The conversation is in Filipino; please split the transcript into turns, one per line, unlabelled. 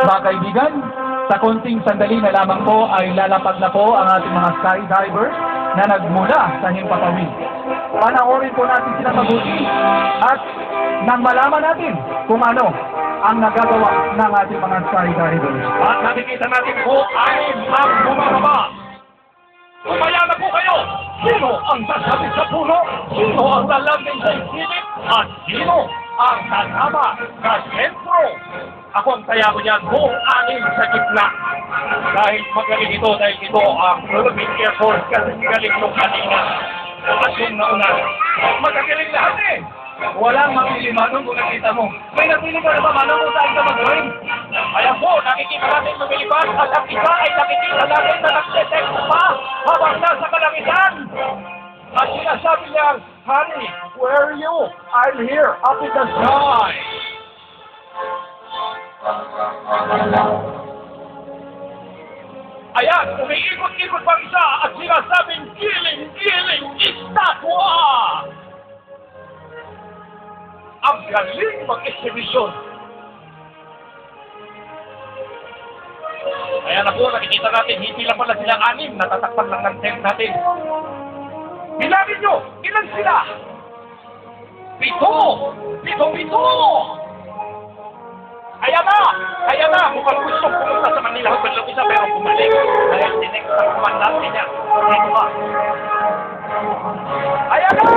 Mga kaibigan, sa konting sandali na lamang po ay lalapag na po ang ating mga skydivers na nagmula sa himpapawid. Panoorin po natin sila mabuti at nang malaman natin kung ano ang nagagawa ng ating mga skydivers.
At nakikita natin po ay ang bumababa. Kumaya na po kayo! Sino ang sasabit sa puno? Sino ang lalanding sa isilip? At sino ang sasama sa sentro? Ako ang saya ko niyan, buong anim sa gitna. Dahil magaling ito, dahil ito ang Philippine Air Force kasi galing nung kanina. At yung nauna, magagaling lahat eh. Walang mamili manong kung nakita mo. May napili ka na ba manong kung saan ka mag-join? Kaya po, nakikita natin lumilipad at ang isa ay nakikita natin na nag-detect pa habang nasa kalangitan. At sinasabi niya, honey, where are you? I'm here, up in the sky. Ayan, umiikot-ikot pang isa at sinasabing giling-giling estatwa! Ang galing mag-exhibition! Kaya na po, nakikita natin, hindi lang pala sila anim, natatakpan lang ng tent natin. Bilangin nyo, ilan sila? 7! 7! Kaya na, mukhang gusto pumunta sa Manila hanggang lang isa pero bumalik. Dahil tinext ang kumandante niya. Dito ba? Kaya na!